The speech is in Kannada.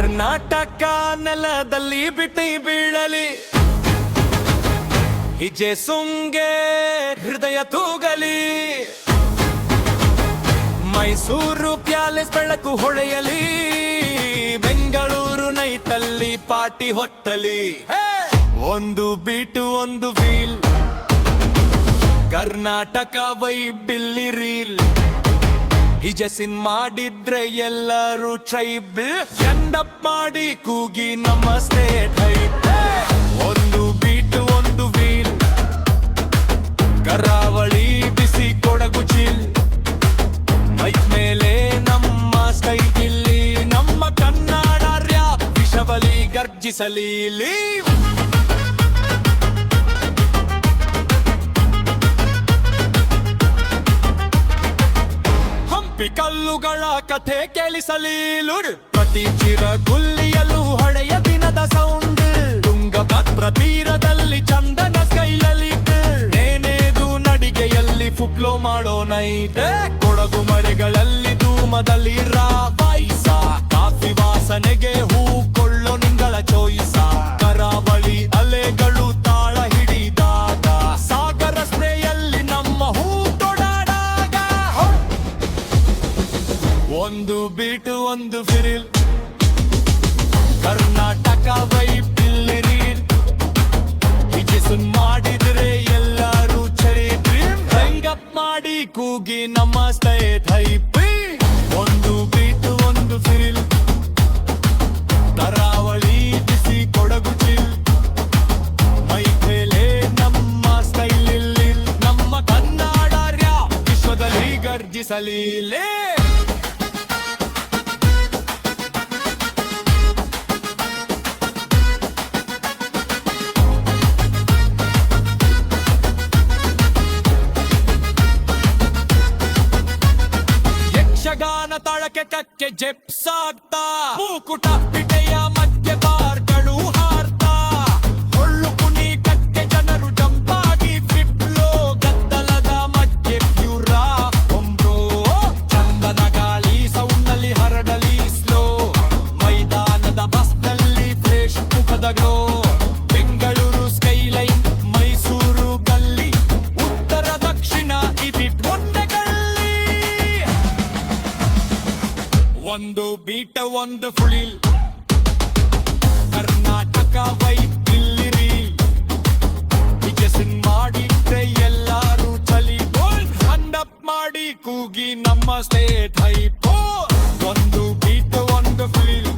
ಕರ್ನಾಟಕ ನೆಲದಲ್ಲಿ ಬಿಟ್ಟಿ ಬೀಳಲಿ, ಹಿಜೆ ಸುಂಗೆ ಹೃದಯ ತೂಗಲಿ, ಮೈಸೂರು ಪ್ಯಾಲೇಸ್ ಬೆಳಕು ಹೊಳೆಯಲಿ, ಬೆಂಗಳೂರು ನೈಟಲ್ಲಿ ಪಾರ್ಟಿ ಹೊತ್ತಲಿ. ಒಂದು ಬೀಟು ಒಂದು ವೀಲ್, ಕರ್ನಾಟಕ ವೈಬಿಲ್ಲಿ ರೀಲ್. ಹಿಜೆ ಸಿನ್ ಮಾಡಿದ್ರೆ ಎಲ್ಲರೂ ಟ್ರೈಬಲ್, ಎಂಡಪ್ ಮಾಡಿ ಕೂಗಿ ನಮಸ್ತೆ ಟೈಪ್. ಒಂದು ಬೀಟು ಒಂದು ವೀಲ್, ಕರಾವಳಿ ಬಿಸಿ ಕೊಡಗು ಚಿಲ್. ಮೈಕ್ ಮೇಲೆ ನಮ್ಮ ಸ್ಟೈಲ್ ಇಲ್ಲಿ, ನಮ್ಮ ಕನ್ನಡ ರ್ಯಾಪ್ ವಿಷವಲಿ ಗರ್ಜಿಸಲಿ. ಲೀವ್ ಕಲ್ಲುಗಳ ಕಥೆ ಕೇಳಿಸಲಿ ಲುಡ್, ಪ್ರತಿ ಚಿರ ಗುಲ್ಲಿಯಲ್ಲೂ ಹಳೆಯ ದಿನದ ಸೌಂಡ್. ತುಂಗಭದ್ರ ತೀರದಲ್ಲಿ ಚಂದನ ಸ್ಕೈಲಲ್ಲಿ ನೇನೇದು ನಡಿಗೆಯಲ್ಲಿ ಫುಕ್ಲೋ ಮಾಡೋ ನೈಟ್. ಕೊಡಗು ಮರೆಗಳಲ್ಲಿ ಧೂಮದಲ್ಲಿ ಪಾಯಸ, ಕಾಫಿ ವಾಸನೆಗೆ ಹೂ ಕೊಳ್ಳೋ ನಿಂಗಳ ಚೋಯಿಸ. ಕರಾವಳಿ ಅಲೆಗಳು ತಾಳ ಹಿಡಿದಾಗ, ಸಾಗರ ಸ್ಪ್ರೇಯಲ್ಲಿ ನಮ್ಮ ಹೂ ತೊಡಾಡಾಗ. ಒಂದು ಬೀಟು ಒಂದು ಫಿರಿಲ್, ಕರ್ನಾಟಕ ವೈಬಿಲ್ಲಿ ರೀಲ್. ಹಿಜೆ ಸುನ್ ಮಾಡಿದ್ರೆ ಎಲ್ಲರೂ ಚರಿ ಡ್ರೀಮ್, ಹೆಂಗಪ್ ಮಾಡಿ ಕೂಗಿ ನಮಸ್ತೆ ಟೈಪ್. ಒಂದು ಬೀಟು ಒಂದು ಫಿರಿಲ್, ಕರಾವಳಿ ಬಿಸಿ ಕೊಡಗು ಚಿಲ್. ಮೈ ಮೇಲೆ ನಮ್ಮ ಸ್ಟೈಲ್ ಇಲ್ಲಿ, ನಮ್ಮ ಕನ್ನಡ ರ್ಯಾಪ್ ವಿಶ್ವದಲ್ಲಿ ಗರ್ಜಿಸಲಿ. ಯಕ್ಷಗಾನ ತಾಳಕ್ಕೆ ಕಕ್ಕೆ ಜೆಪ್ಸಾಗ್ತಾ, ಮೂಕುಟ ಪಿಟೆಯ ಮಧ್ಯೆ ಬಾರ್ಗಳು ಹಾರ್ತಾ. ಹೊಳ್ಳು ಕುಣಿ ಕಕ್ಕೆ ಜನರು ಜಂಪಾಗಿ ಫಿಪ್ಲೋ, ಗದ್ದಲದ ಮಧ್ಯೆ ಪ್ಯೂರ ಒಂಬ್ರೋ. ಚಂದನ ಗಾಳಿ ಸೌಂಡ್ನಲ್ಲಿ ಹರಡಲಿ ಸ್ಲೋ, ಮೈದಾನದ ಬಸ್ನಲ್ಲಿ ಫ್ರೆಶ್ ಮುಖದ ಗ್ಲೋ. ಬೆಂಗಳೂರು ಸ್ಕೈಲೈನ್, ಮೈಸೂರು ಗಲ್ಲಿ, ಉತ್ತರ ದಕ್ಷಿಣ ಇದಿಟ್ ಒಂದೆಗಲ್ಲಿ. ಒಂದು ಬೀಟ ಒಂದು ಫುಳಿಲ್, ಕರ್ನಾಟಕ ವೈಬಿಲ್ಲಿ ರೀಲ್. ಹಿಜೆ ಸಿನ್ ಮಾಡಿದ್ರೆ ಎಲ್ಲರೂ ಚಲಿ ಬೋಲ್, ಹಂಡಪ್ ಮಾಡಿ ಕೂಗಿ ನಮಸ್ತೆ ಟೈಪ್. ಒಂದು ಬೀಟ ಒಂದು ಫುಳಿಲ್,